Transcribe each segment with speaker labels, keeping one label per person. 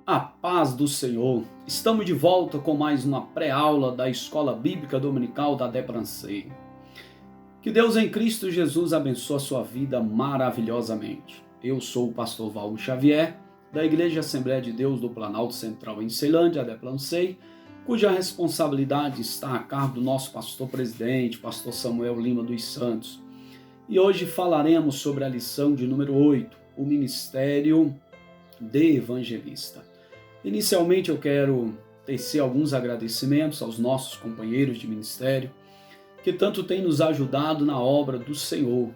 Speaker 1: A paz do Senhor. Estamos de volta com mais uma pré-aula da Escola Bíblica Dominical da Debrancei. Que Deus em Cristo Jesus abençoe a sua vida maravilhosamente. Eu sou o pastor Valmo Xavier, da Igreja Assembleia de Deus do Planalto Central em Ceilândia, Debrancei, cuja responsabilidade está a cargo do nosso pastor-presidente, pastor Samuel Lima dos Santos. E hoje falaremos sobre a lição de número 8, o Ministério de Evangelista. Inicialmente eu quero tecer alguns agradecimentos aos nossos companheiros de ministério que tanto têm nos ajudado na obra do Senhor,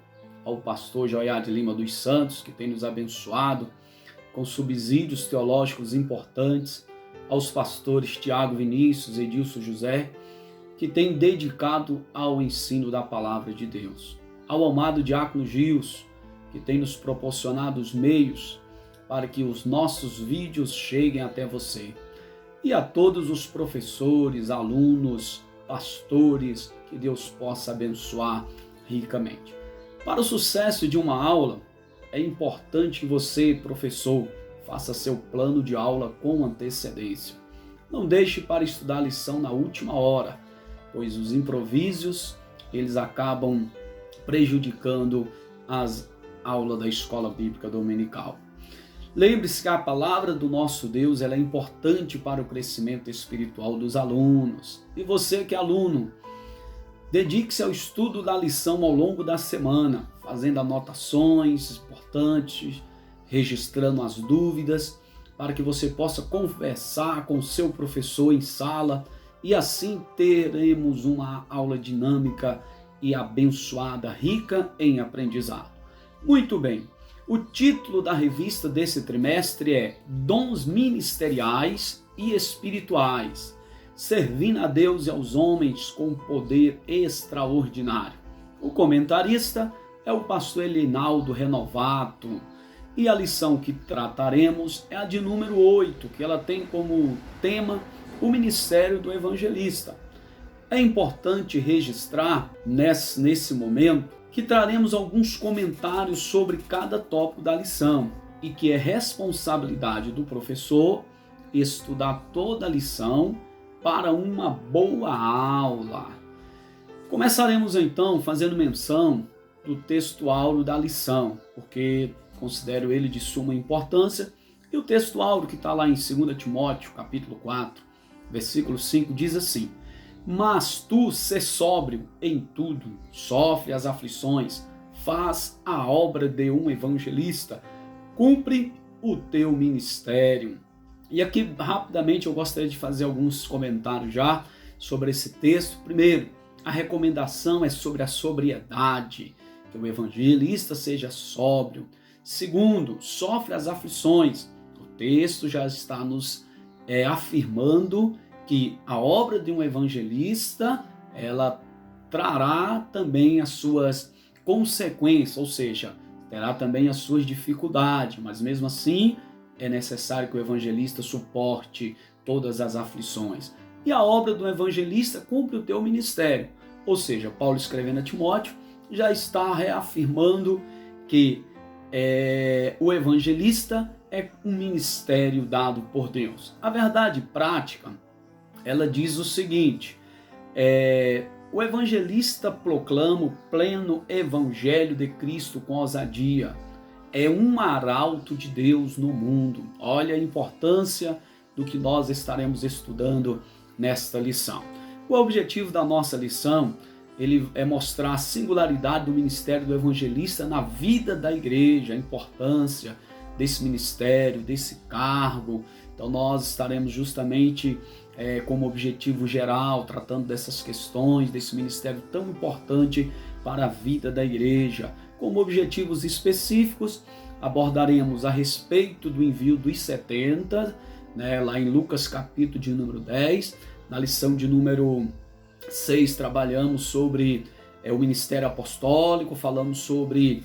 Speaker 1: ao pastor Joiade Lima dos Santos, que tem nos abençoado com subsídios teológicos importantes, aos pastores Tiago Vinícius e Edilson José, que têm dedicado ao ensino da palavra de Deus, ao amado diácono Gilson, que tem nos proporcionado os meios para que os nossos vídeos cheguem até você, e a todos os professores, alunos, pastores, que Deus possa abençoar ricamente. Para o sucesso de uma aula, é importante que você, professor, faça seu plano de aula com antecedência. Não deixe para estudar a lição na última hora, pois os improvisos, eles acabam prejudicando as aulas da Escola Bíblica Dominical. Lembre-se que a palavra do nosso Deus ela é importante para o crescimento espiritual dos alunos. E você que é aluno, dedique-se ao estudo da lição ao longo da semana, fazendo anotações importantes, registrando as dúvidas, para que você possa conversar com o seu professor em sala e assim teremos uma aula dinâmica e abençoada, rica em aprendizado. Muito bem. O título da revista desse trimestre é Dons Ministeriais e Espirituais, servindo a Deus e aos homens com poder extraordinário. O comentarista é o pastor Elinaldo Renovato e a lição que trataremos é a de número 8, que ela tem como tema o Ministério do Evangelista. É importante registrar nesse momento que traremos alguns comentários sobre cada tópico da lição e que é responsabilidade do professor estudar toda a lição para uma boa aula. Começaremos então fazendo menção do texto áureo da lição, porque considero ele de suma importância, e o texto áureo que está lá em 2 Timóteo, capítulo 4, versículo 5, diz assim: Mas tu, sê sóbrio em tudo, sofre as aflições, faz a obra de um evangelista, cumpre o teu ministério. E aqui, rapidamente, eu gostaria de fazer alguns comentários já sobre esse texto. Primeiro, a recomendação é sobre a sobriedade, que o evangelista seja sóbrio. Segundo, sofre as aflições. O texto já está nos afirmando que a obra de um evangelista, ela trará também as suas consequências, ou seja, terá também as suas dificuldades, mas mesmo assim é necessário que o evangelista suporte todas as aflições. E a obra do evangelista cumpre o teu ministério, ou seja, Paulo escrevendo a Timóteo já está reafirmando que o evangelista é um ministério dado por Deus. A verdade prática, ela diz o seguinte: o evangelista proclama o pleno evangelho de Cristo com ousadia. É um arauto de Deus no mundo. Olha a importância do que nós estaremos estudando nesta lição. O objetivo da nossa lição ele é mostrar a singularidade do ministério do evangelista na vida da igreja, a importância desse ministério, desse cargo. Então nós estaremos justamente como objetivo geral, tratando dessas questões, desse ministério tão importante para a vida da igreja. Como objetivos específicos, abordaremos a respeito do envio dos 70, lá em Lucas capítulo de número 10, na lição de número 6 trabalhamos sobre o ministério apostólico, falamos sobre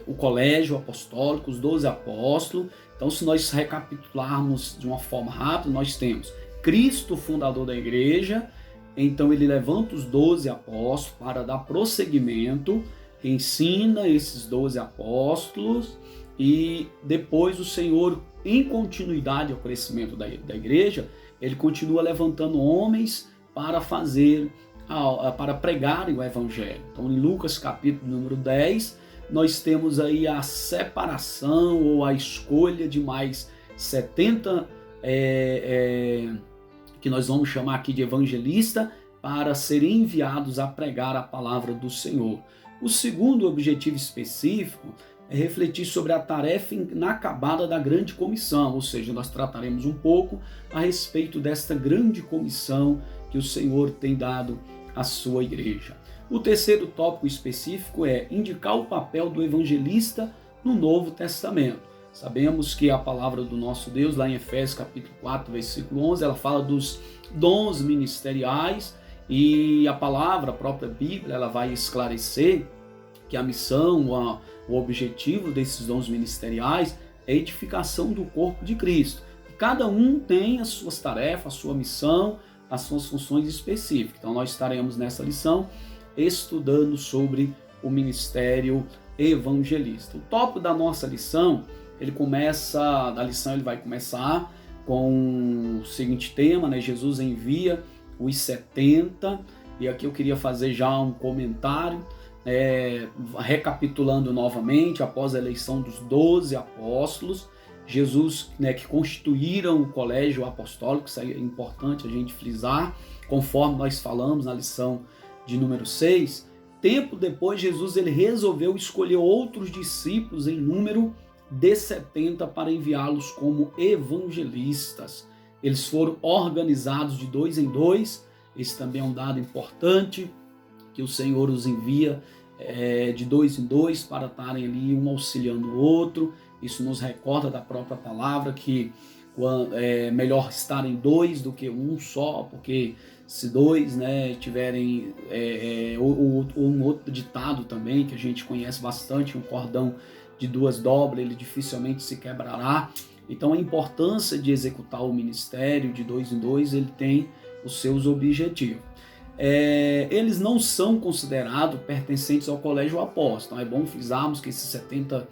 Speaker 1: o colégio apostólico, os 12 apóstolos. Então, se nós recapitularmos de uma forma rápida, nós temos Cristo, fundador da igreja, então ele levanta os 12 apóstolos para dar prosseguimento, ensina esses 12 apóstolos e depois o Senhor em continuidade ao crescimento da igreja, ele continua levantando homens para para pregarem o evangelho. Então, em Lucas capítulo número 10, nós temos aí a separação ou a escolha de mais 70 que nós vamos chamar aqui de evangelista, para serem enviados a pregar a palavra do Senhor. O segundo objetivo específico é refletir sobre a tarefa inacabada da grande comissão, ou seja, nós trataremos um pouco a respeito desta grande comissão que o Senhor tem dado à sua igreja. O terceiro tópico específico é indicar o papel do evangelista no Novo Testamento. Sabemos que a palavra do nosso Deus, lá em Efésios capítulo 4, versículo 11, ela fala dos dons ministeriais, e a palavra, a própria Bíblia, ela vai esclarecer que a missão, o objetivo desses dons ministeriais é a edificação do corpo de Cristo. E cada um tem as suas tarefas, a sua missão, as suas funções específicas. Então nós estaremos nessa lição estudando sobre o ministério evangelista. O tópico da nossa lição, ele vai começar com o seguinte tema, né? Jesus envia os 70, e aqui eu queria fazer já um comentário, recapitulando novamente, após a eleição dos 12 apóstolos, Jesus, que constituíram o colégio apostólico, isso é importante a gente frisar, conforme nós falamos na lição de número 6, tempo depois Jesus ele resolveu escolher outros discípulos em número de 70 para enviá-los como evangelistas. Eles foram organizados de 2 em 2, esse também é um dado importante, que o Senhor os envia de 2 em 2 para estarem ali um auxiliando o outro. Isso nos recorda da própria palavra que é melhor estarem 2 do que um só, porque se 2 tiverem um outro ditado também que a gente conhece bastante, um cordão de 2 dobras, ele dificilmente se quebrará. Então a importância de executar o ministério de 2 em 2, ele tem os seus objetivos. Eles não são considerados pertencentes ao colégio apóstolo. Então é bom frisarmos que esses 70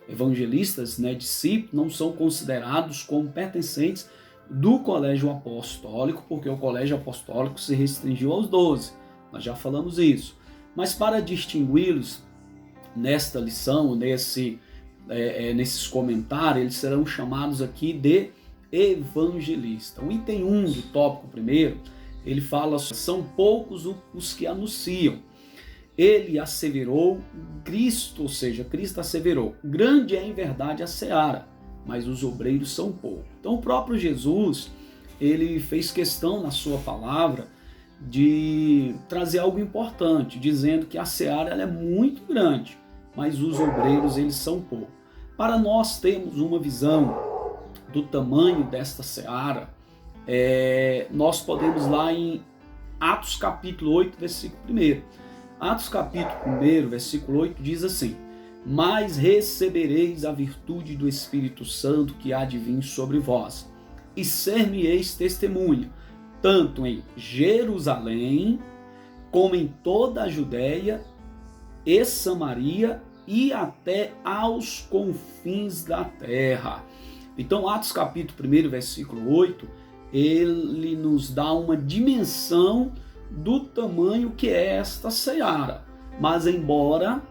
Speaker 1: evangelistas, discípulos, não são considerados como pertencentes do colégio apostólico, porque o colégio apostólico se restringiu aos 12. Nós já falamos isso. Mas para distingui-los nesta lição, nesses comentários, eles serão chamados aqui de evangelista. O item 1 do tópico primeiro, ele fala, são poucos os que anunciam. Ele asseverou, Cristo asseverou, grande é em verdade a seara, mas os obreiros são poucos. Então o próprio Jesus, ele fez questão na sua palavra de trazer algo importante, dizendo que a seara ela é muito grande, mas os obreiros eles são poucos. Para nós termos uma visão do tamanho desta seara, nós podemos lá em Atos capítulo 8, versículo 1. Atos capítulo 1, versículo 8 diz assim: mas recebereis a virtude do Espírito Santo que há de vir sobre vós, e ser-me-eis testemunha, tanto em Jerusalém, como em toda a Judéia e Samaria, e até aos confins da terra. Então, Atos capítulo 1, versículo 8, ele nos dá uma dimensão do tamanho que é esta seara. Mas embora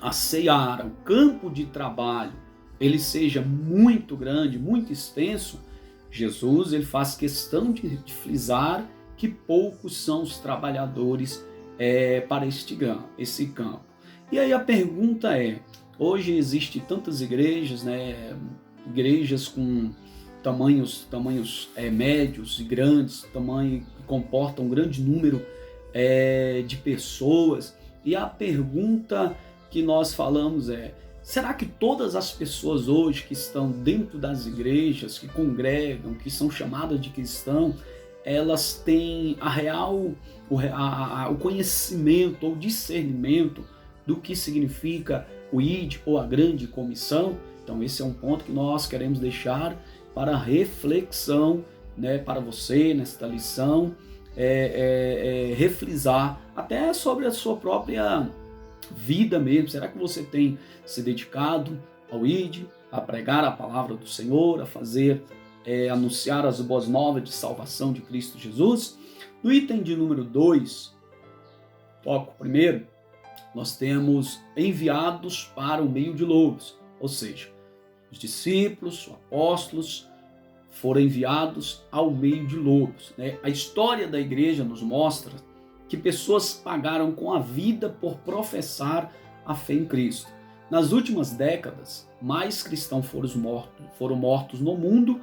Speaker 1: a seara, o campo de trabalho, ele seja muito grande, muito extenso, Jesus ele faz questão de frisar que poucos são os trabalhadores para esse campo. E aí a pergunta é, hoje existem tantas igrejas, igrejas com tamanhos médios e grandes, tamanho que comportam um grande número de pessoas, e a pergunta que nós falamos será que todas as pessoas hoje que estão dentro das igrejas, que congregam, que são chamadas de cristãos, elas têm o conhecimento ou discernimento do que significa o ID ou a grande comissão? Então esse é um ponto que nós queremos deixar para reflexão, para você nesta lição, refrisar até sobre a sua própria vida mesmo. Será que você tem se dedicado ao ID, a pregar a palavra do Senhor, a fazer, anunciar as boas novas de salvação de Cristo Jesus. No item de número 2, tópico primeiro, nós temos enviados para o meio de lobos, ou seja, os discípulos, os apóstolos foram enviados ao meio de lobos. A história da igreja nos mostra que pessoas pagaram com a vida por professar a fé em Cristo. Nas últimas décadas, mais cristãos foram mortos no mundo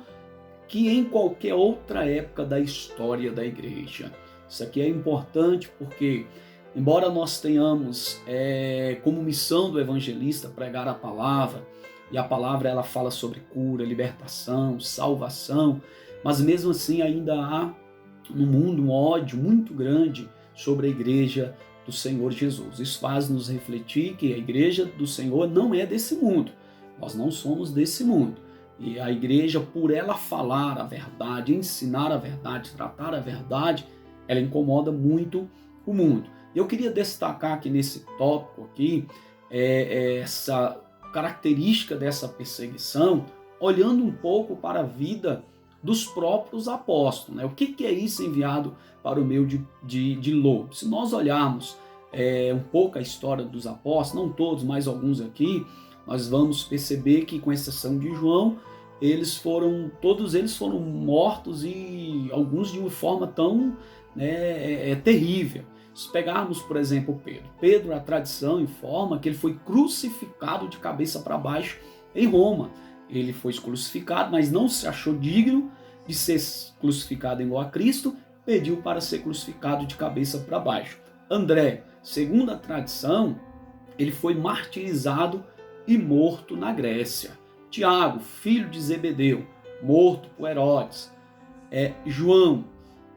Speaker 1: que em qualquer outra época da história da igreja. Isso aqui é importante porque, embora nós tenhamos como missão do evangelista pregar a palavra, e a palavra ela fala sobre cura, libertação, salvação, mas mesmo assim ainda há no mundo um ódio muito grande sobre a igreja do Senhor Jesus. Isso faz nos refletir que a igreja do Senhor não é desse mundo. Nós não somos desse mundo. E a igreja, por ela falar a verdade, ensinar a verdade, tratar a verdade, ela incomoda muito o mundo. Eu queria destacar aqui nesse tópico aqui, essa característica dessa perseguição, olhando um pouco para a vida dos próprios apóstolos. O que é isso enviado para o meio de lobo? Se nós olharmos um pouco a história dos apóstolos, não todos, mas alguns aqui, nós vamos perceber que, com exceção de João, todos eles foram mortos, e alguns de uma forma tão terrível. Se pegarmos, por exemplo, Pedro, a tradição informa que ele foi crucificado de cabeça para baixo em Roma. Ele foi crucificado, mas não se achou digno de ser crucificado igual a Cristo, pediu para ser crucificado de cabeça para baixo. André, segundo a tradição, ele foi martirizado e morto na Grécia. Tiago, filho de Zebedeu, morto por Herodes. João,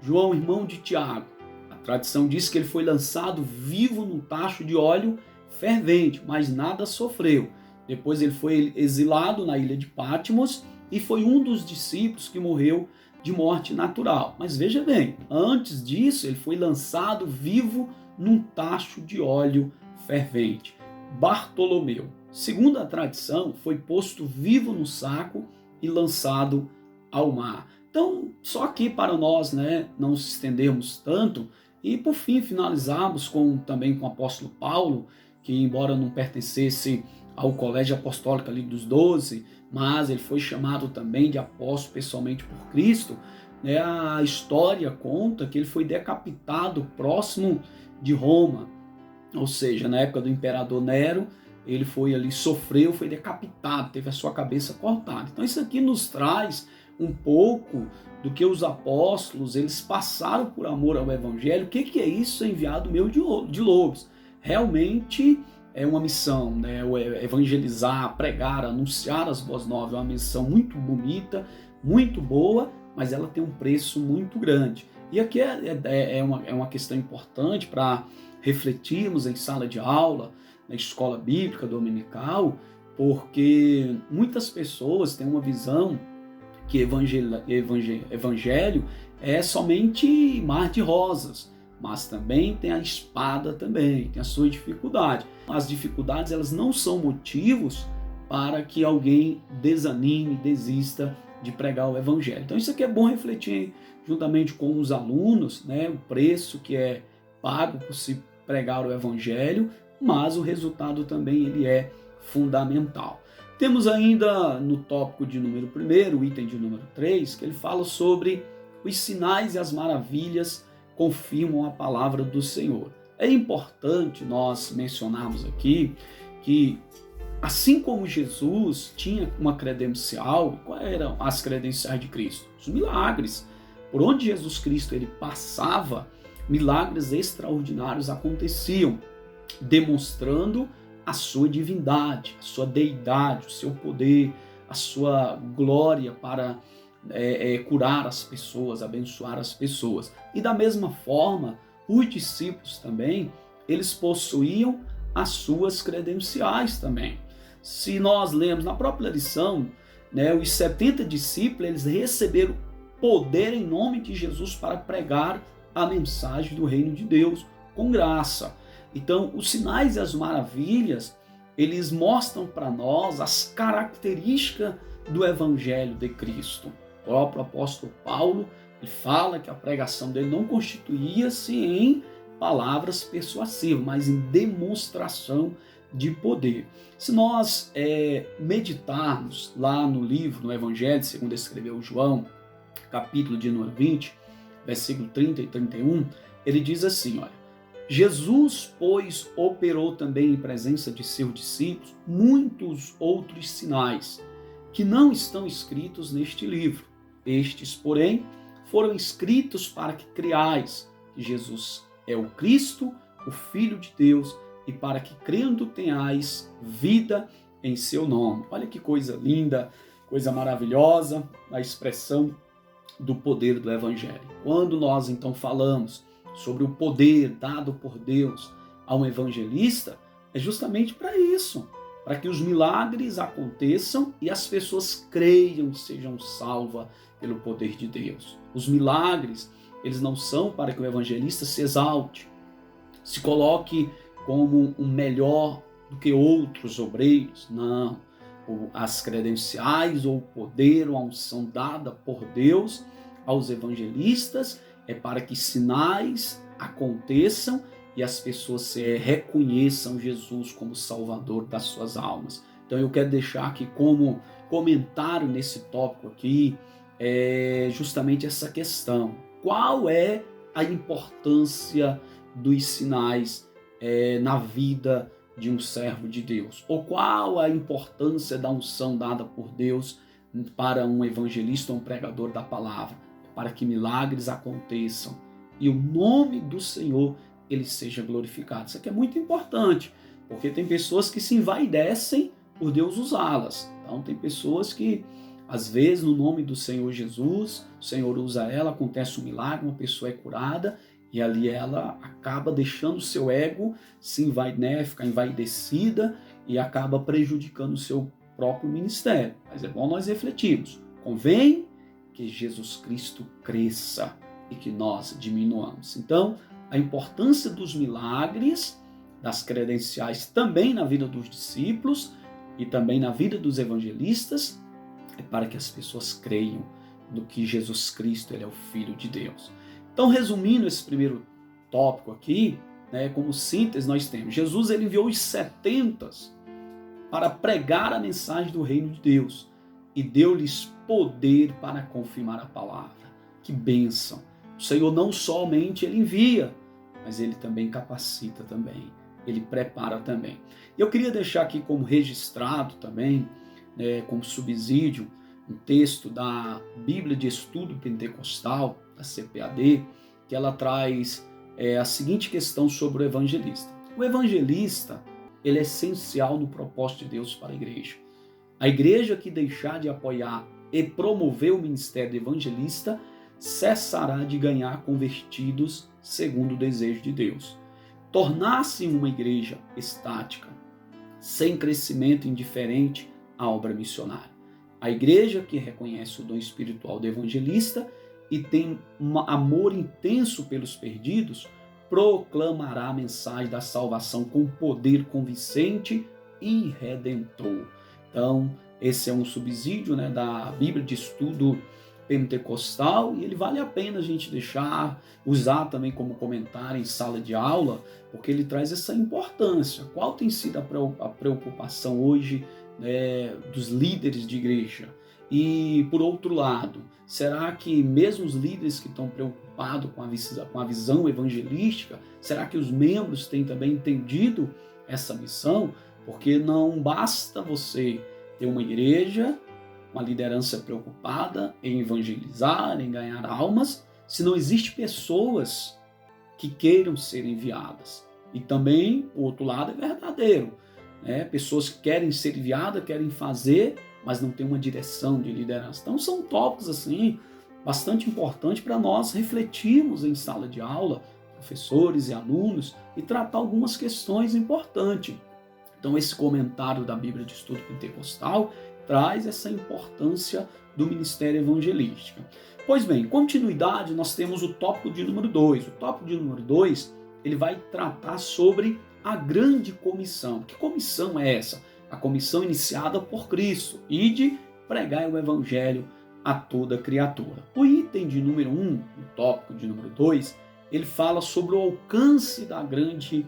Speaker 1: irmão de Tiago, a tradição diz que ele foi lançado vivo num tacho de óleo fervente, mas nada sofreu. Depois ele foi exilado na ilha de Patmos e foi um dos discípulos que morreu de morte natural. Mas veja bem, antes disso ele foi lançado vivo num tacho de óleo fervente. Bartolomeu, segundo a tradição, foi posto vivo no saco e lançado ao mar. Então, só aqui para nós não se estendermos tanto, e por fim finalizarmos também com o apóstolo Paulo, que embora não pertencesse ao colégio apostólico ali dos 12, mas ele foi chamado também de apóstolo pessoalmente por Cristo. A história conta que ele foi decapitado próximo de Roma, ou seja, na época do imperador Nero, ele foi decapitado, teve a sua cabeça cortada. Então isso aqui nos traz um pouco do que os apóstolos eles passaram por amor ao evangelho. O que é isso, enviado meio de lobos? Realmente é uma missão, evangelizar, pregar, anunciar as boas novas, é uma missão muito bonita, muito boa, mas ela tem um preço muito grande. E aqui é uma questão importante para refletirmos em sala de aula, na escola bíblica dominical, porque muitas pessoas têm uma visão que evangelho é somente mar de rosas, mas também tem a espada também, tem a sua dificuldade. As dificuldades elas não são motivos para que alguém desanime, desista de pregar o evangelho. Então isso aqui é bom refletir juntamente com os alunos, o preço que é pago por se pregar o evangelho, mas o resultado também ele é fundamental. Temos ainda no tópico de número 1, o item de número 3, que ele fala sobre os sinais e as maravilhas confirmam a palavra do Senhor. É importante nós mencionarmos aqui que, assim como Jesus tinha uma credencial, quais eram as credenciais de Cristo? Os milagres. Por onde Jesus Cristo ele passava, milagres extraordinários aconteciam, demonstrando a sua divindade, a sua deidade, o seu poder, a sua glória para curar as pessoas, abençoar as pessoas. E da mesma forma, os discípulos também, eles possuíam as suas credenciais também. Se nós lemos na própria lição, os 70 discípulos, eles receberam poder em nome de Jesus para pregar a mensagem do reino de Deus com graça. Então, os sinais e as maravilhas, eles mostram para nós as características do Evangelho de Cristo. O próprio apóstolo Paulo, ele fala que a pregação dele não constituía-se em palavras persuasivas, mas em demonstração de poder. Se nós meditarmos lá no livro, no Evangelho, segundo escreveu João, capítulo de número 20, versículo 30 e 31, ele diz assim, olha, Jesus, pois, operou também em presença de seus discípulos muitos outros sinais que não estão escritos neste livro. Estes, porém, foram escritos para que creiais que Jesus é o Cristo, o Filho de Deus, e para que crendo tenhais vida em seu nome. Olha que coisa linda, coisa maravilhosa, a expressão do poder do Evangelho. Quando nós então falamos sobre o poder dado por Deus a um evangelista, é justamente para isso, para que os milagres aconteçam e as pessoas creiam e sejam salvas pelo poder de Deus. Os milagres, eles não são para que o evangelista se exalte, se coloque como um melhor do que outros obreiros, não. As credenciais ou o poder ou a unção dada por Deus aos evangelistas é para que sinais aconteçam e as pessoas reconheçam Jesus como Salvador das suas almas. Então eu quero deixar aqui como comentário nesse tópico aqui justamente essa questão. Qual é a importância dos sinais na vida de um servo de Deus? Ou qual a importância da unção dada por Deus para um evangelista ou um pregador da palavra? Para que milagres aconteçam e o nome do Senhor ele seja glorificado. Isso aqui é muito importante, porque tem pessoas que se envaidecem por Deus usá-las. Então tem pessoas que, às vezes, no nome do Senhor Jesus, o Senhor usa ela, acontece um milagre, uma pessoa é curada, e ali ela acaba deixando o seu ego ficar envaidecida e acaba prejudicando o seu próprio ministério. Mas é bom nós refletirmos. Convém que Jesus Cristo cresça e que nós diminuamos. Então, a importância dos milagres, das credenciais também na vida dos discípulos e também na vida dos evangelistas, é para que as pessoas creiam no que Jesus Cristo ele é o Filho de Deus. Então, resumindo esse primeiro tópico aqui, como síntese nós temos, Jesus ele enviou os 70 para pregar a mensagem do reino de Deus e deu-lhes poder para confirmar a palavra. Que bênção! O Senhor não somente ele envia, mas ele também capacita também, ele prepara também. Eu queria deixar aqui como registrado também, como subsídio, um texto da Bíblia de Estudo Pentecostal, da CPAD, que ela traz a seguinte questão sobre o evangelista. O evangelista, ele é essencial no propósito de Deus para a igreja. A igreja que deixar de apoiar e promover o ministério do evangelista cessará de ganhar convertidos segundo o desejo de Deus. Tornar-se uma igreja estática, sem crescimento, indiferente à obra missionária. A igreja que reconhece o dom espiritual do evangelista e tem um amor intenso pelos perdidos, proclamará a mensagem da salvação com poder convincente e redentor. Então, esse é um subsídio da Bíblia de Estudo Pentecostal e ele vale a pena a gente usar também como comentário em sala de aula, porque ele traz essa importância. Qual tem sido a preocupação hoje dos líderes de igreja? E, por outro lado, será que mesmo os líderes que estão preocupados com a visão evangelística, será que os membros têm também entendido essa missão? Porque não basta você ter uma igreja, uma liderança preocupada em evangelizar, em ganhar almas, se não existem pessoas que queiram ser enviadas. E também, o outro lado é verdadeiro. Pessoas que querem ser enviadas, querem fazer, mas não tem uma direção de liderança. Então são tópicos assim, bastante importantes para nós refletirmos em sala de aula, professores e alunos, e tratar algumas questões importantes. Então esse comentário da Bíblia de Estudo Pentecostal traz essa importância do ministério evangelístico. Pois bem, continuidade, nós temos o tópico de número 2. O tópico de número 2, ele vai tratar sobre a grande comissão. Que comissão é essa? A comissão iniciada por Cristo, ide pregai o evangelho a toda criatura. O item de número 1, o tópico de número 2, ele fala sobre o alcance da grande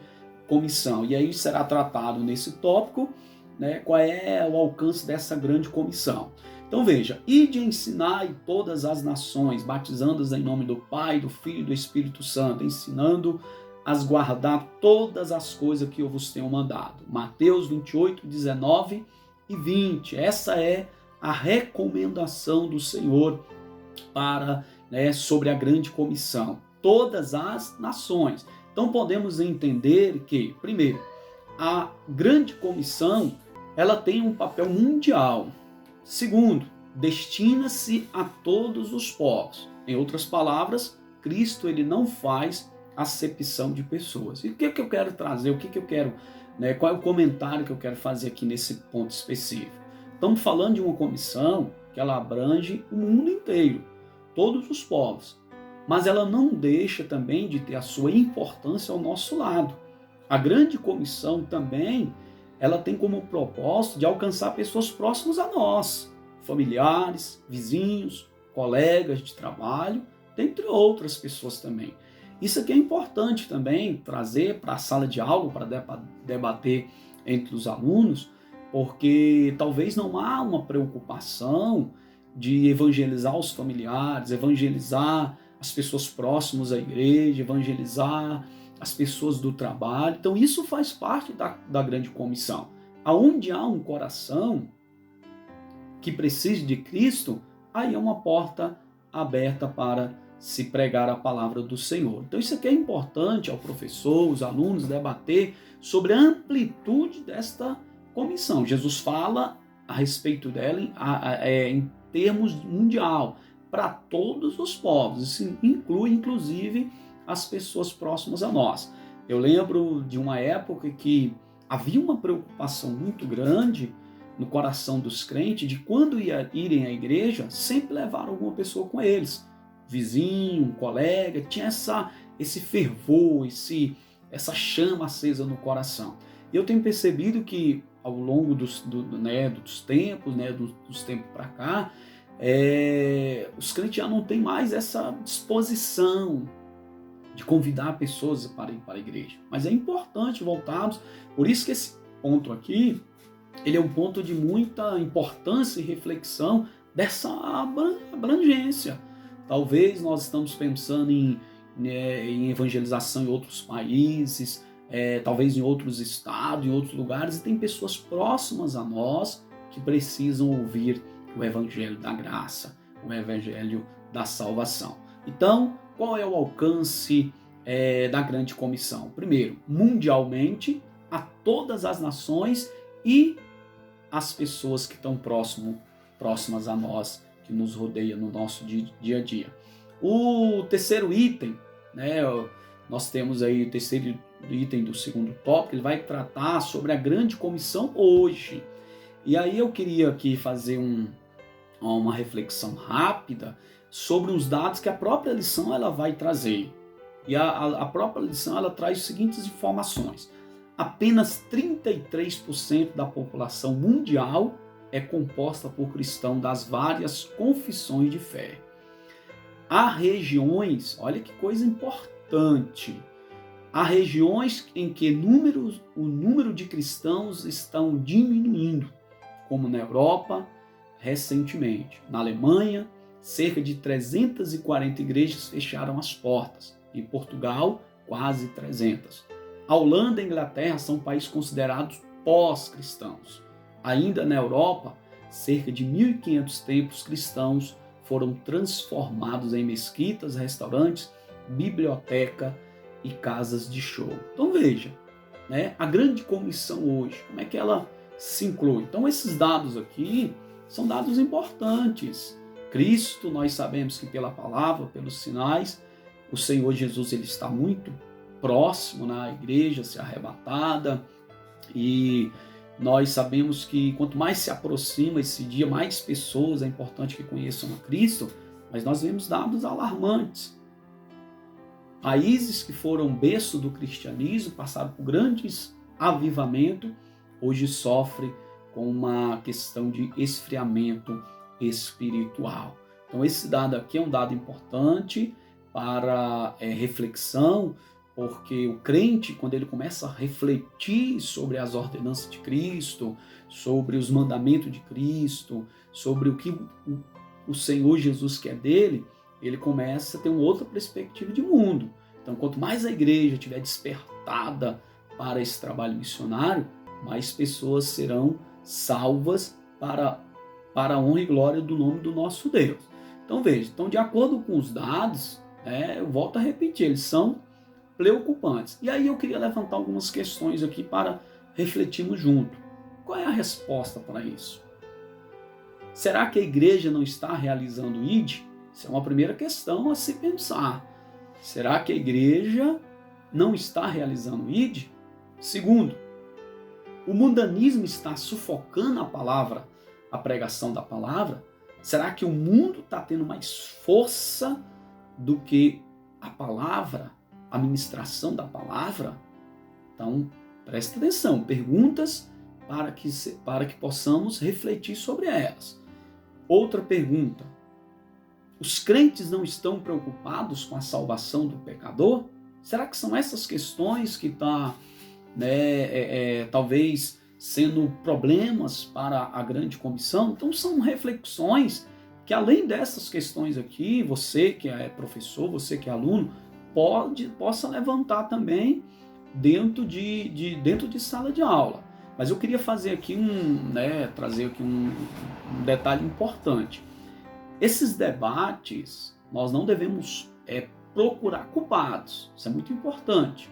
Speaker 1: comissão. E aí será tratado nesse tópico, né, qual é o alcance dessa grande comissão. Então veja, ide ensinai todas as nações, batizando-as em nome do Pai, do Filho e do Espírito Santo, ensinando as guardar todas as coisas que eu vos tenho mandado. Mateus 28, 19 e 20. Essa é a recomendação do Senhor para, sobre a grande comissão. Todas as nações. Então podemos entender que, primeiro, a grande comissão ela tem um papel mundial. Segundo, destina-se a todos os povos. Em outras palavras, Cristo ele não faz acepção de pessoas. E o que eu quero trazer? O que eu quero, qual é o comentário que eu quero fazer aqui nesse ponto específico? Estamos falando de uma comissão que ela abrange o mundo inteiro, todos os povos. Mas ela não deixa também de ter a sua importância ao nosso lado. A grande comissão também, ela tem como propósito de alcançar pessoas próximas a nós, familiares, vizinhos, colegas de trabalho, dentre outras pessoas também. Isso aqui é importante também trazer para a sala de aula, para debater entre os alunos, porque talvez não há uma preocupação de evangelizar os familiares, evangelizar as pessoas próximas à igreja, evangelizar as pessoas do trabalho. Então isso faz parte da grande comissão. Aonde há um coração que precise de Cristo, aí é uma porta aberta para se pregar a palavra do Senhor. Então isso aqui é importante ao professor, os alunos debater sobre a amplitude desta comissão. Jesus fala a respeito dela em termos mundial, para todos os povos. Isso inclui, inclusive, as pessoas próximas a nós. Eu lembro de uma época que havia uma preocupação muito grande no coração dos crentes de quando irem à igreja, sempre levar alguma pessoa com eles. Vizinho, um colega, tinha esse fervor, essa chama acesa no coração. E eu tenho percebido que ao longo dos tempos, dos tempos para cá, os crentes já não têm mais essa disposição de convidar pessoas para ir para a igreja. Mas é importante voltarmos, por isso que esse ponto aqui, ele é um ponto de muita importância e reflexão dessa abrangência. Talvez nós estamos pensando em evangelização em outros países, talvez em outros estados, em outros lugares, e tem pessoas próximas a nós que precisam ouvir o evangelho da graça, o evangelho da salvação. Então, qual é o alcance da grande comissão? Primeiro, mundialmente, a todas as nações e as pessoas que estão próximas a nós, que nos rodeia no nosso dia a dia. O terceiro item, nós temos aí o terceiro item do segundo tópico, ele vai tratar sobre a grande comissão hoje. E aí eu queria aqui fazer uma reflexão rápida sobre os dados que a própria lição ela vai trazer. E a própria lição ela traz as seguintes informações. Apenas 33% da população mundial é composta por cristãos das várias confissões de fé. Há regiões, olha que coisa importante, há regiões em que o número de cristãos estão diminuindo, como na Europa, recentemente. Na Alemanha, cerca de 340 igrejas fecharam as portas. Em Portugal, quase 300. A Holanda e a Inglaterra são países considerados pós-cristãos. Ainda na Europa, cerca de 1.500 templos cristãos foram transformados em mesquitas, restaurantes, biblioteca e casas de show. Então veja, a grande comissão hoje, como é que ela se inclui? Então esses dados aqui são dados importantes. Cristo, nós sabemos que pela palavra, pelos sinais, o Senhor Jesus ele está muito próximo na igreja, se arrebatada, e nós sabemos que quanto mais se aproxima esse dia, mais pessoas é importante que conheçam a Cristo, mas nós vemos dados alarmantes. Países que foram berço do cristianismo, passaram por grandes avivamentos, hoje sofrem com uma questão de esfriamento espiritual. Então esse dado aqui é um dado importante para reflexão, porque o crente, quando ele começa a refletir sobre as ordenanças de Cristo, sobre os mandamentos de Cristo, sobre o que o Senhor Jesus quer dele, ele começa a ter uma outra perspectiva de mundo. Então, quanto mais a igreja estiver despertada para esse trabalho missionário, mais pessoas serão salvas para a honra e glória do nome do nosso Deus. Então, veja, de acordo com os dados, eu volto a repetir, eles são preocupantes. E aí eu queria levantar algumas questões aqui para refletirmos junto. Qual é a resposta para isso? Será que a igreja não está realizando o ID? Isso é uma primeira questão a se pensar. Será que a igreja não está realizando o ID? Segundo, o mundanismo está sufocando a palavra, a pregação da palavra? Será que o mundo está tendo mais força do que a palavra, a ministração da palavra? Então, preste atenção, perguntas para que possamos refletir sobre elas. Outra pergunta: os crentes não estão preocupados com a salvação do pecador? Será que são essas questões que estão talvez sendo problemas para a grande comissão? Então são reflexões que, além dessas questões aqui, você que é professor, você que é aluno, possa levantar também dentro de sala de aula. Mas eu queria fazer aqui trazer aqui um detalhe importante. Esses debates, nós não devemos procurar culpados. Isso é muito importante.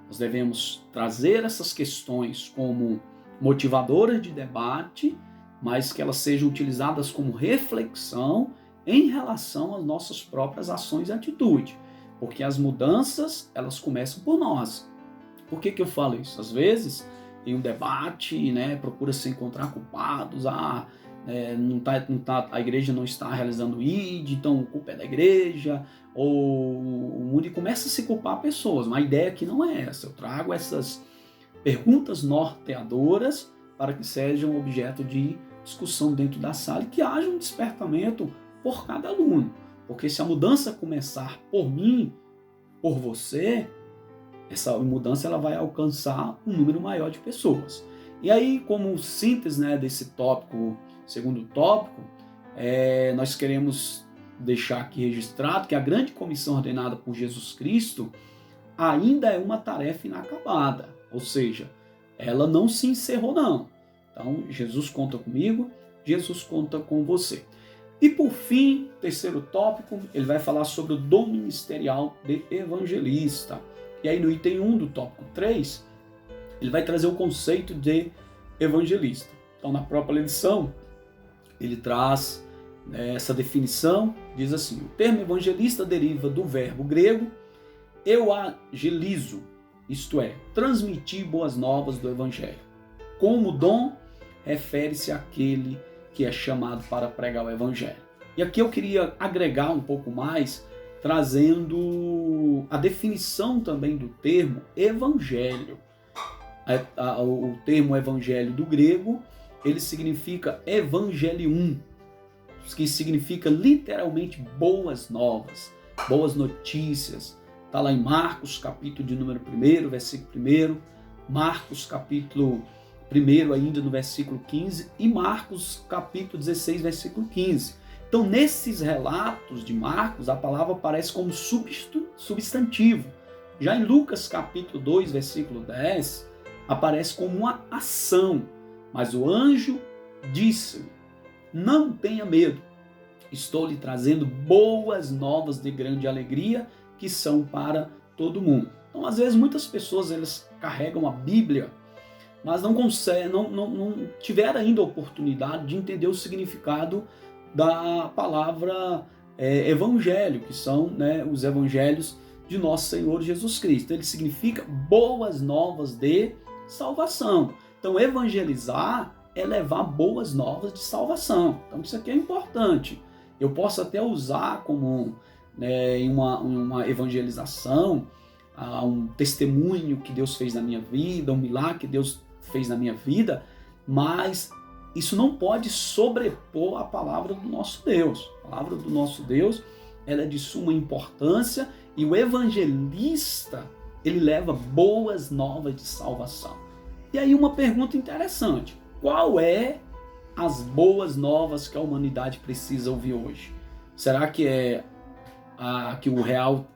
Speaker 1: Nós devemos trazer essas questões como motivadoras de debate, mas que elas sejam utilizadas como reflexão em relação às nossas próprias ações e atitudes. Porque as mudanças, elas começam por nós. Por que eu falo isso? Às vezes, em um debate, procura-se encontrar culpados, a igreja não está realizando o ID, então a culpa é da igreja, ou o mundo, e começa a se culpar pessoas. Mas a ideia aqui não é essa. Eu trago essas perguntas norteadoras para que sejam objeto de discussão dentro da sala e que haja um despertamento por cada aluno. Porque se a mudança começar por mim, por você, essa mudança ela vai alcançar um número maior de pessoas. E aí, como síntese desse tópico, segundo tópico, nós queremos deixar aqui registrado que a grande comissão ordenada por Jesus Cristo ainda é uma tarefa inacabada, ou seja, ela não se encerrou não. Então, Jesus conta comigo, Jesus conta com você. E por fim, terceiro tópico, ele vai falar sobre o dom ministerial de evangelista. E aí no item 1 do tópico 3, ele vai trazer o conceito de evangelista. Então na própria lição, ele traz essa definição, diz assim: o termo evangelista deriva do verbo grego euangelizo, isto é, transmitir boas novas do evangelho. Como dom, refere-se àquele que é chamado para pregar o evangelho. E aqui eu queria agregar um pouco mais, trazendo a definição também do termo evangelho. O termo evangelho do grego, ele significa evangelium, que significa literalmente boas novas, boas notícias. Está lá em Marcos, capítulo de número 1, versículo 1, Marcos, capítulo 1, ainda no versículo 15, e Marcos, capítulo 16, versículo 15. Então, nesses relatos de Marcos, a palavra aparece como substantivo. Já em Lucas, capítulo 2, versículo 10, aparece como uma ação. Mas o anjo disse-lhe: não tenha medo, estou lhe trazendo boas novas de grande alegria, que são para todo mundo. Então, às vezes, muitas pessoas elas carregam a Bíblia, mas não conseguem, não tiveram ainda a oportunidade de entender o significado da palavra evangelho, que são os evangelhos de nosso Senhor Jesus Cristo. Ele significa boas novas de salvação. Então, evangelizar é levar boas novas de salvação. Então, isso aqui é importante. Eu posso até usar como né, em uma evangelização, a um testemunho que Deus fez na minha vida, um milagre que Deus fez na minha vida, mas isso não pode sobrepor a palavra do nosso Deus. A palavra do nosso Deus, ela é de suma importância, e o evangelista, ele leva boas novas de salvação. E aí uma pergunta interessante: qual é as boas novas que a humanidade precisa ouvir hoje? Será que é que o real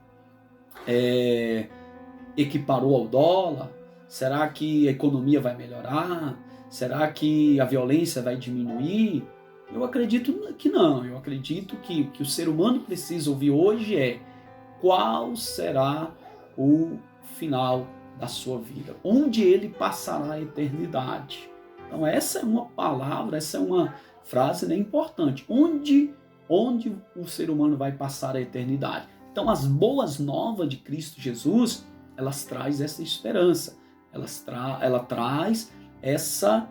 Speaker 1: equiparou ao dólar? Será que a economia vai melhorar? Será que a violência vai diminuir? Eu acredito que não. Eu acredito que o que o ser humano precisa ouvir hoje é: qual será o final da sua vida? Onde ele passará a eternidade? Então essa é uma palavra, essa é uma frase, né, importante. Onde o ser humano vai passar a eternidade? Então as boas novas de Cristo Jesus, elas trazem essa esperança, ela traz essa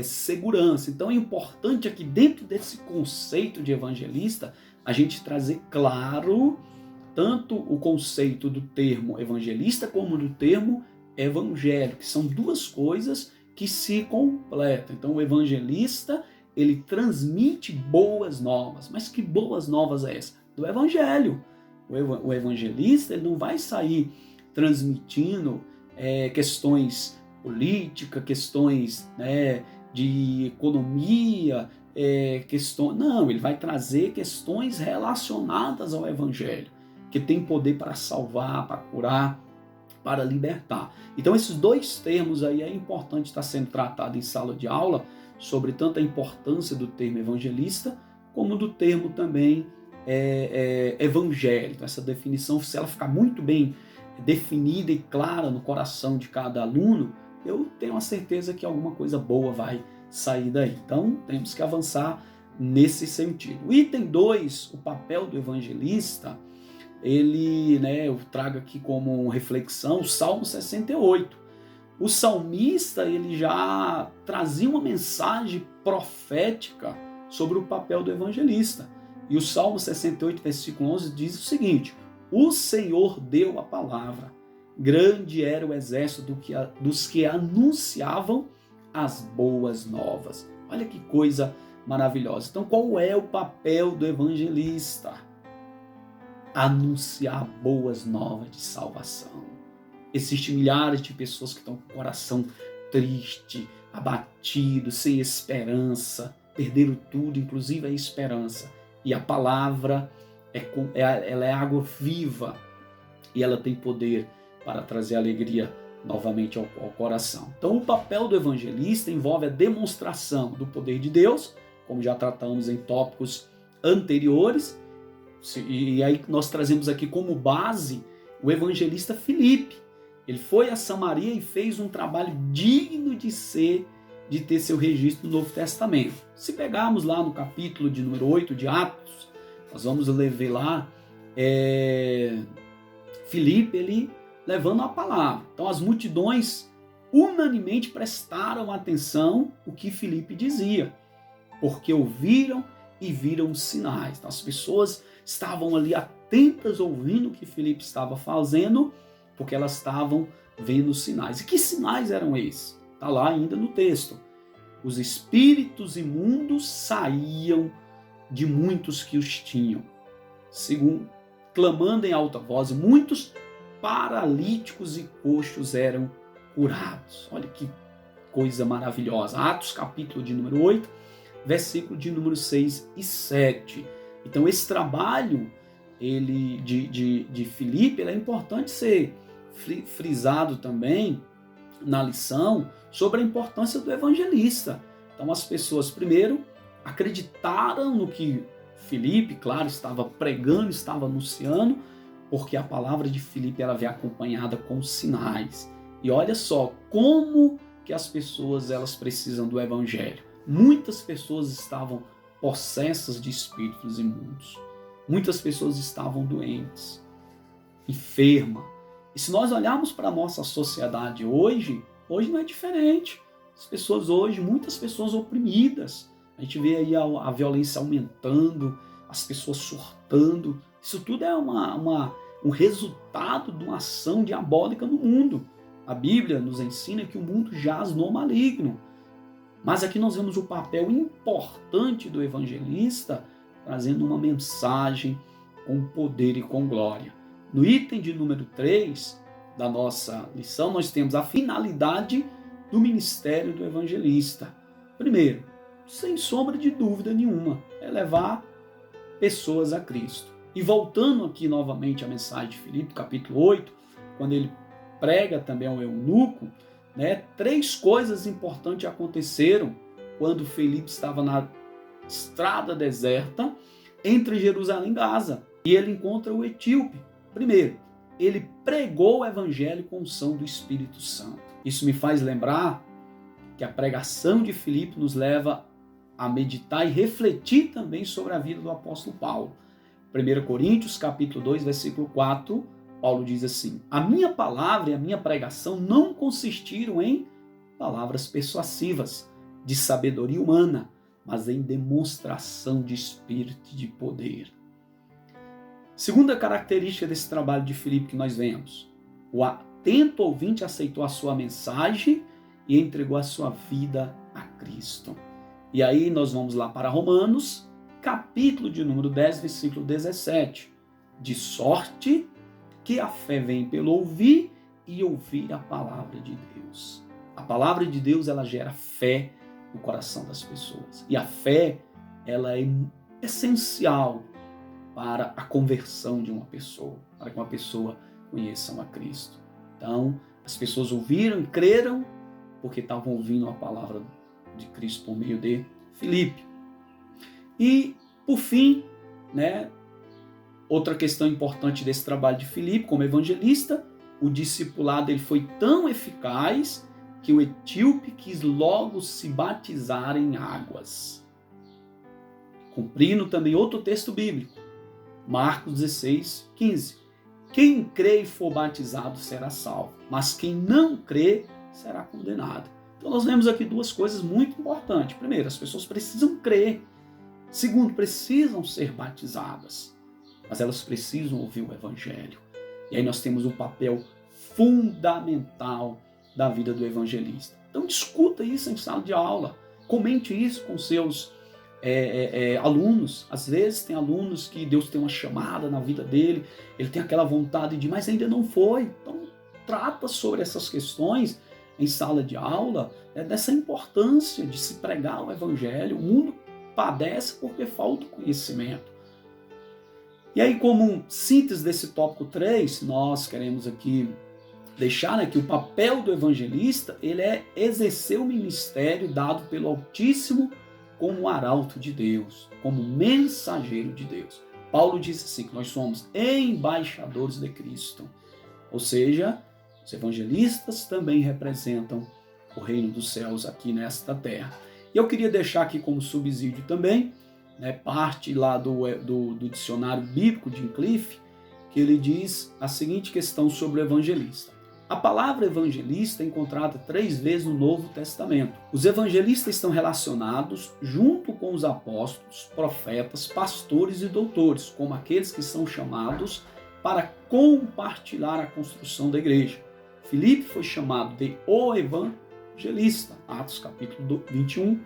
Speaker 1: segurança. Então é importante aqui, dentro desse conceito de evangelista, a gente trazer claro tanto o conceito do termo evangelista como do termo evangelho, que são duas coisas que se completam. Então o evangelista, ele transmite boas novas. Mas que boas novas é essa? Do evangelho. O evangelista, ele não vai sair transmitindo questões políticas, questões, né, de economia, não, ele vai trazer questões relacionadas ao evangelho, que tem poder para salvar, para curar, para libertar. Então esses dois termos aí é importante estar sendo tratado em sala de aula, sobre tanto a importância do termo evangelista, como do termo também evangelho. Então essa definição, se ela ficar muito bem definida e clara no coração de cada aluno, eu tenho a certeza que alguma coisa boa vai sair daí. Então temos que avançar nesse sentido. O item 2, o papel do evangelista, ele, né, eu trago aqui como reflexão o Salmo 68. O salmista, ele já trazia uma mensagem profética sobre o papel do evangelista. E o Salmo 68, versículo 11, diz o seguinte: o Senhor deu a palavra, grande era o exército dos que anunciavam as boas novas. Olha que coisa maravilhosa. Então, qual é o papel do evangelista? Anunciar boas novas de salvação. Existem milhares de pessoas que estão com o coração triste, abatido, sem esperança, perderam tudo, inclusive a esperança. E a palavra ela é água viva, e ela tem poder para trazer alegria novamente ao coração. Então o papel do evangelista envolve a demonstração do poder de Deus, como já tratamos em tópicos anteriores, e aí nós trazemos aqui como base o evangelista Filipe. Ele foi a Samaria e fez um trabalho digno de ter seu registro no Novo Testamento. Se pegarmos lá no capítulo de número 8 de Atos, nós vamos ver lá Filipe, ele levando a palavra. Então as multidões unanimemente prestaram atenção o que Filipe dizia, porque ouviram e viram os sinais. Então as pessoas estavam ali atentas ouvindo o que Filipe estava fazendo, porque elas estavam vendo os sinais. E que sinais eram esses? Está lá ainda no texto. Os espíritos imundos saíam de muitos que os tinham, segundo, clamando em alta voz, muitos paralíticos e coxos eram curados. Olha que coisa maravilhosa. Atos capítulo de número 8, versículo de número 6 e 7. Então esse trabalho de Filipe, é importante ser frisado também na lição sobre a importância do evangelista. Então as pessoas primeiro acreditaram no que Filipe, claro, estava pregando, estava anunciando, porque a palavra de Filipe ela vem acompanhada com sinais. E olha só como que as pessoas elas precisam do evangelho. Muitas pessoas estavam possessas de espíritos imundos. Muitas pessoas estavam doentes, enfermas. E se nós olharmos para a nossa sociedade hoje não é diferente. As pessoas hoje, muitas pessoas oprimidas. A gente vê aí a violência aumentando, as pessoas surtando. Isso tudo é um resultado de uma ação diabólica no mundo. A Bíblia nos ensina que o mundo jaz no maligno. Mas aqui nós vemos o papel importante do evangelista trazendo uma mensagem com poder e com glória. No item de número 3 da nossa lição, nós temos a finalidade do ministério do evangelista. Primeiro, sem sombra de dúvida nenhuma, é levar pessoas a Cristo. E voltando aqui novamente à mensagem de Filipe, capítulo 8, quando ele prega também ao eunuco, né, 3 coisas importantes aconteceram quando Filipe estava na estrada deserta entre Jerusalém e Gaza. E ele encontra o etíope. Primeiro, ele pregou o evangelho com unção do Espírito Santo. Isso me faz lembrar que a pregação de Filipe nos leva a meditar e refletir também sobre a vida do apóstolo Paulo. 1 Coríntios, capítulo 2, versículo 4, Paulo diz assim: a minha palavra e a minha pregação não consistiram em palavras persuasivas, de sabedoria humana, mas em demonstração de espírito e de poder. Segunda característica desse trabalho de Filipe que nós vemos: o atento ouvinte aceitou a sua mensagem e entregou a sua vida a Cristo. E aí nós vamos lá para Romanos, capítulo de número 10, versículo 17. De sorte que a fé vem pelo ouvir e ouvir a palavra de Deus. A palavra de Deus, ela gera fé no coração das pessoas. E a fé, ela é essencial para a conversão de uma pessoa, para que uma pessoa conheça a Cristo. Então, as pessoas ouviram e creram porque estavam ouvindo a palavra de Cristo por meio de Filipe. E, por fim, né, outra questão importante desse trabalho de Filipe como evangelista, o discipulado ele foi tão eficaz que o etíope quis logo se batizar em águas. Cumprindo também outro texto bíblico, Marcos 16, 15. Quem crê e for batizado será salvo, mas quem não crê será condenado. Então nós vemos aqui 2 coisas muito importantes. Primeiro, as pessoas precisam crer. Segundo, precisam ser batizadas. Mas elas precisam ouvir o evangelho. E aí nós temos um papel fundamental da vida do evangelista. Então discuta isso em sala de aula. Comente isso com seus alunos. Às vezes tem alunos que Deus tem uma chamada na vida dele, ele tem aquela vontade de, mas ainda não foi. Então trata sobre essas questões em sala de aula, dessa importância de se pregar o evangelho. O mundo padece porque falta conhecimento. E aí, como síntese desse tópico 3, nós queremos aqui deixar que o papel do evangelista ele é exercer o ministério dado pelo Altíssimo como arauto de Deus, como mensageiro de Deus. Paulo disse assim, que nós somos embaixadores de Cristo. Ou seja, os evangelistas também representam o reino dos céus aqui nesta terra. E eu queria deixar aqui como subsídio também, parte lá do dicionário bíblico de Wycliffe, que ele diz a seguinte questão sobre o evangelista. A palavra evangelista é encontrada 3 vezes no Novo Testamento. Os evangelistas estão relacionados junto com os apóstolos, profetas, pastores e doutores, como aqueles que são chamados para compartilhar a construção da igreja. Filipe foi chamado de o evangelista, Atos capítulo 21,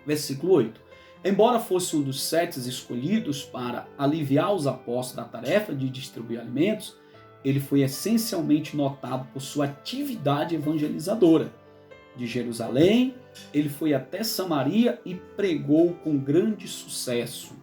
Speaker 1: versículo 8. Embora fosse um dos 7 escolhidos para aliviar os apóstolos da tarefa de distribuir alimentos, ele foi essencialmente notado por sua atividade evangelizadora. De Jerusalém, ele foi até Samaria e pregou com grande sucesso.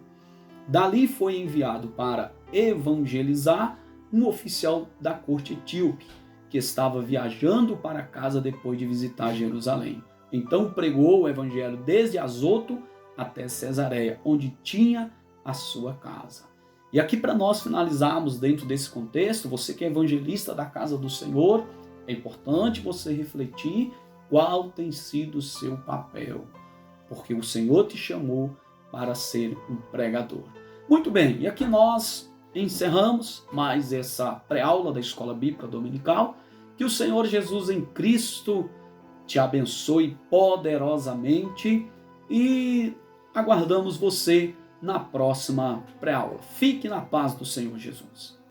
Speaker 1: Dali foi enviado para evangelizar um oficial da corte etíope, que estava viajando para casa depois de visitar Jerusalém. Então pregou o evangelho desde Azoto até Cesareia, onde tinha a sua casa. E aqui para nós finalizarmos dentro desse contexto, você que é evangelista da casa do Senhor, é importante você refletir qual tem sido o seu papel, porque o Senhor te chamou para ser um pregador. Muito bem, e aqui nós encerramos mais essa pré-aula da Escola Bíblica Dominical. Que o Senhor Jesus em Cristo te abençoe poderosamente e aguardamos você na próxima pré-aula. Fique na paz do Senhor Jesus.